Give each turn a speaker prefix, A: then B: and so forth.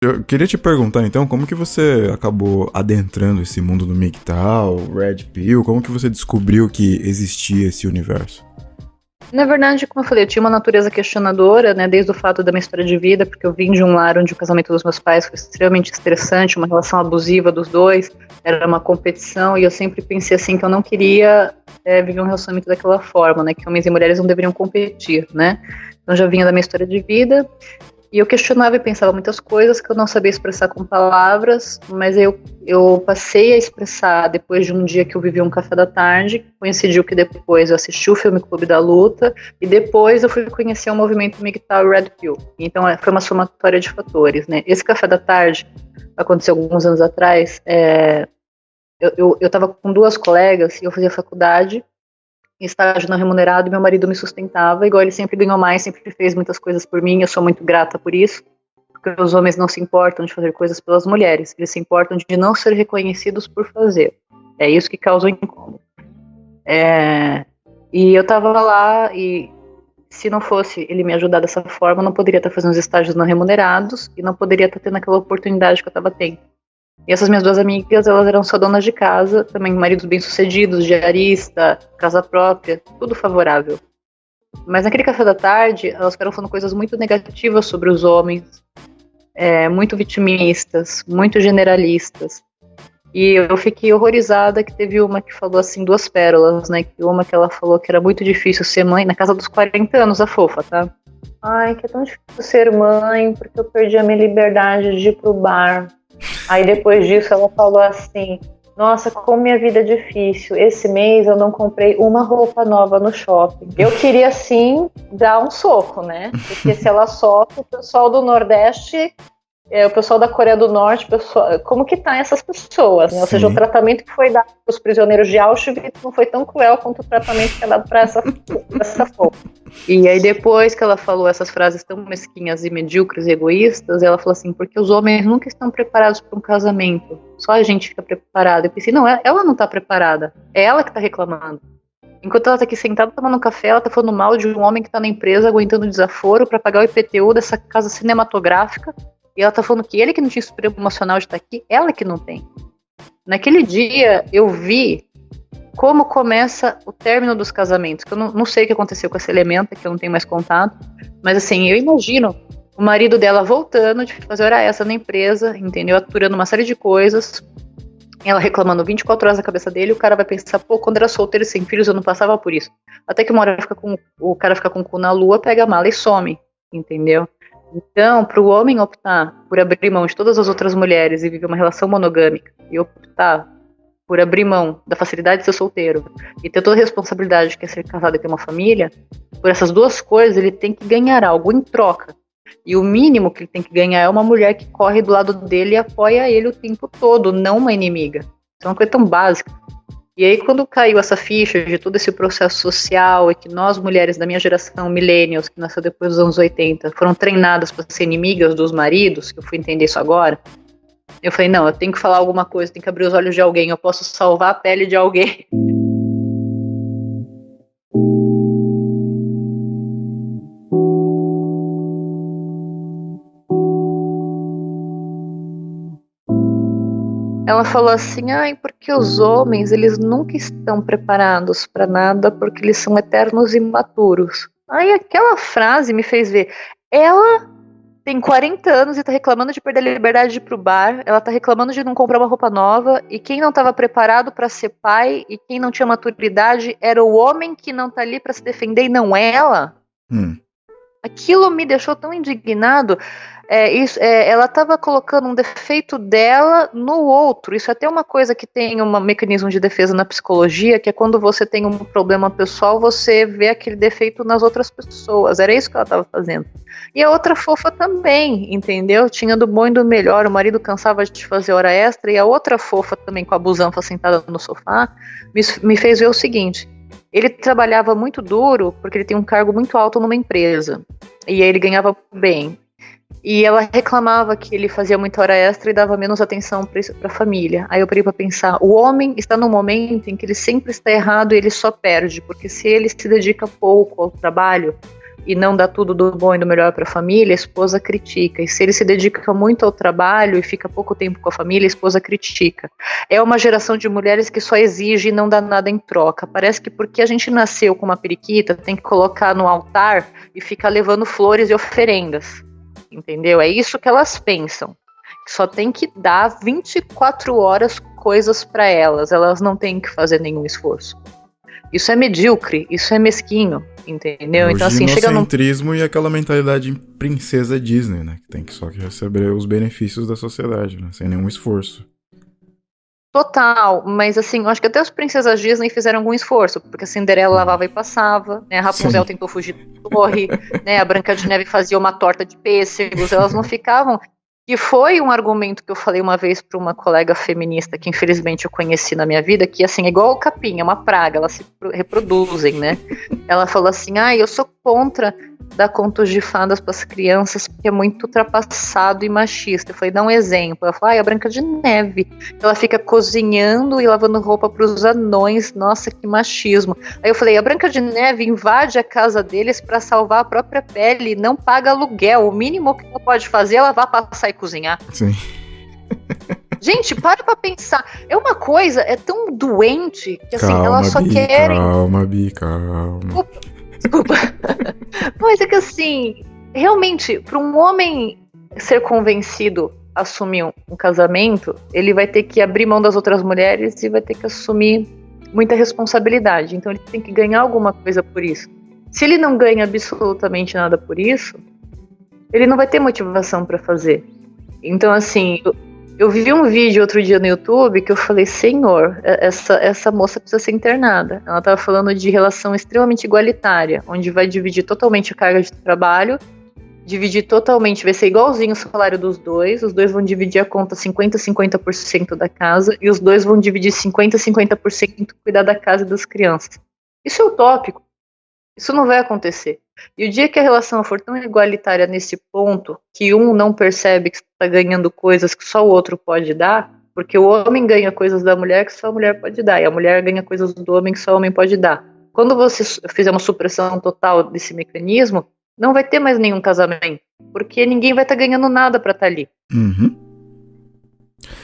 A: Eu queria te perguntar, então, como que você acabou adentrando esse mundo do MGTOW, Red Pill? Como que você descobriu que existia esse universo?
B: Na verdade, como eu falei, eu tinha uma natureza questionadora, né, desde o fato da minha história de vida, porque eu vim de um lar onde o casamento dos meus pais foi extremamente estressante, uma relação abusiva dos dois, era uma competição, e eu sempre pensei assim que eu não queria viver um relacionamento daquela forma, né, que homens e mulheres não deveriam competir, né. Então já vinha da minha história de vida, e eu questionava e pensava muitas coisas que eu não sabia expressar com palavras, mas eu passei a expressar depois de um dia que eu vivi um café da tarde, coincidiu que depois eu assisti o filme Clube da Luta, e depois eu fui conhecer o movimento MGTOW Red Pill. Então foi uma somatória de fatores, né? Esse café da tarde aconteceu alguns anos atrás, eu estava com duas colegas e eu fazia faculdade, estágio não remunerado, e meu marido me sustentava, igual ele sempre ganhou mais, sempre fez muitas coisas por mim, eu sou muito grata por isso, porque os homens não se importam de fazer coisas pelas mulheres, eles se importam de não ser reconhecidos por fazer. É isso que causa o incômodo. E eu tava lá, e se não fosse ele me ajudar dessa forma, eu não poderia estar fazendo os estágios não remunerados, e não poderia estar tendo aquela oportunidade que eu estava tendo. E essas minhas duas amigas, elas eram só donas de casa, também maridos bem-sucedidos, diarista, casa própria, tudo favorável. Mas naquele café da tarde, elas ficaram falando coisas muito negativas sobre os homens, muito vitimistas, muito generalistas. E eu fiquei horrorizada que teve uma que falou assim, duas pérolas, né? Que uma que ela falou que era muito difícil ser mãe, na casa dos 40 anos, a fofa, tá? Ai, que é tão difícil ser mãe, porque eu perdi a minha liberdade de ir pro bar. Aí depois disso ela falou assim, nossa, como minha vida é difícil, esse mês eu não comprei uma roupa nova no shopping. Eu queria sim dar um soco, né? Porque se ela sofre, o pessoal do Nordeste, o pessoal da Coreia do Norte, como que tá essas pessoas, né? Ou seja, o tratamento que foi dado para os prisioneiros de Auschwitz não foi tão cruel quanto o tratamento que é dado para essa fofa. E aí depois que ela falou essas frases tão mesquinhas e medíocres e egoístas, ela falou assim, porque os homens nunca estão preparados para um casamento, só a gente fica preparada. Eu pensei, não, ela não tá preparada, é ela que tá reclamando. Enquanto ela tá aqui sentada tomando um café, ela tá falando mal de um homem que tá na empresa aguentando desaforo para pagar o IPTU dessa casa cinematográfica, e ela tá falando que ele que não tinha estrutura emocional de estar aqui, ela que não tem. Naquele dia eu vi como começa o término dos casamentos, que eu não sei o que aconteceu com essa Elementa, que eu não tenho mais contato, mas assim, eu imagino o marido dela voltando de fazer hora extra na empresa, entendeu? Aturando uma série de coisas, ela reclamando 24 horas na cabeça dele, o cara vai pensar, pô, quando era solteiro e sem filhos eu não passava por isso. Até que uma hora o cara fica com o cu na lua, pega a mala e some, entendeu? Então, para o homem optar por abrir mão de todas as outras mulheres e viver uma relação monogâmica e optar por abrir mão da facilidade de ser solteiro e ter toda a responsabilidade que é ser casado e ter uma família, por essas duas coisas ele tem que ganhar algo em troca. E o mínimo que ele tem que ganhar é uma mulher que corre do lado dele e apoia ele o tempo todo, não uma inimiga. Isso é uma coisa tão básica. E aí quando caiu essa ficha de todo esse processo social e que nós mulheres da minha geração, millennials, que nasceu depois dos anos 80, foram treinadas para ser inimigas dos maridos, que eu fui entender isso agora, eu falei, não, eu tenho que falar alguma coisa, tenho que abrir os olhos de alguém, eu posso salvar a pele de alguém. Ela falou assim, ai, porque os homens, eles nunca estão preparados para nada, porque eles são eternos imaturos. Aí aquela frase me fez ver, ela tem 40 anos e tá reclamando de perder a liberdade de ir pro bar, ela tá reclamando de não comprar uma roupa nova, e quem não tava preparado para ser pai, e quem não tinha maturidade, era o homem que não tá ali para se defender e não ela. Aquilo me deixou tão indignado. Ela estava colocando um defeito dela no outro. Isso é até uma coisa que tem um mecanismo de defesa na psicologia, que é quando você tem um problema pessoal, você vê aquele defeito nas outras pessoas. Era isso que ela estava fazendo. E a outra fofa também, entendeu? Tinha do bom e do melhor. O marido cansava de fazer hora extra, e a outra fofa também, com a busanfa sentada no sofá, me fez ver o seguinte. Ele trabalhava muito duro porque ele tem um cargo muito alto numa empresa. E aí ele ganhava bem. E ela reclamava que ele fazia muita hora extra e dava menos atenção para a família. Aí eu parei para pensar, o homem está num momento em que ele sempre está errado e ele só perde. Porque se ele se dedica pouco ao trabalho, e não dá tudo do bom e do melhor para a família, a esposa critica. E se ele se dedica muito ao trabalho e fica pouco tempo com a família, a esposa critica. É uma geração de mulheres que só exige e não dá nada em troca. Parece que porque a gente nasceu com uma periquita, tem que colocar no altar e ficar levando flores e oferendas. Entendeu? É isso que elas pensam. Só tem que dar 24 horas coisas para elas. Elas não têm que fazer nenhum esforço. Isso é medíocre, isso é mesquinho, entendeu?
A: O
B: então assim, chega num...
A: ginocentrismo e aquela mentalidade princesa Disney, né? Que tem que só que receber os benefícios da sociedade, né? Sem nenhum esforço.
B: Total, mas assim, eu acho que até as princesas Disney fizeram algum esforço, porque a Cinderela lavava e passava, né? A Rapunzel tentou fugir da torre, né? A Branca de Neve fazia uma torta de pêssegos, elas não ficavam... E foi um argumento que eu falei uma vez para uma colega feminista que infelizmente eu conheci na minha vida, que assim, é igual o capim, é uma praga, elas se reproduzem, né? Ela falou assim, eu sou contra dar contos de fadas para as crianças porque é muito ultrapassado e machista. Eu falei, dá um exemplo. Ela falou, a Branca de Neve, ela fica cozinhando e lavando roupa para os anões, nossa, que machismo. Aí eu falei, a Branca de Neve invade a casa deles para salvar a própria pele, não paga aluguel, o mínimo que ela pode fazer é lavar, passar e cozinhar.
A: Sim.
B: Gente, para pra pensar. É uma coisa, é tão doente que assim,
A: Calma,
B: elas só
A: Bi,
B: querem.
A: Calma, Bi, calma.
B: Desculpa. Mas é que assim, realmente, para um homem ser convencido a assumir um casamento, ele vai ter que abrir mão das outras mulheres e vai ter que assumir muita responsabilidade. Então ele tem que ganhar alguma coisa por isso. Se ele não ganha absolutamente nada por isso, ele não vai ter motivação para fazer. Então assim, eu vi um vídeo outro dia no YouTube que eu falei, senhor, essa moça precisa ser internada. Ela estava falando de relação extremamente igualitária, onde vai dividir totalmente a carga de trabalho, dividir totalmente, vai ser igualzinho o salário dos dois, os dois vão dividir a conta 50% da casa, e os dois vão dividir 50% cuidar da casa e das crianças. Isso é utópico. Isso não vai acontecer. E o dia que a relação for tão igualitária nesse ponto, que um não percebe que está ganhando coisas que só o outro pode dar, porque o homem ganha coisas da mulher que só a mulher pode dar, e a mulher ganha coisas do homem que só o homem pode dar. Quando você fizer uma supressão total desse mecanismo, não vai ter mais nenhum casamento, porque ninguém vai estar ganhando nada para estar ali.
A: Uhum.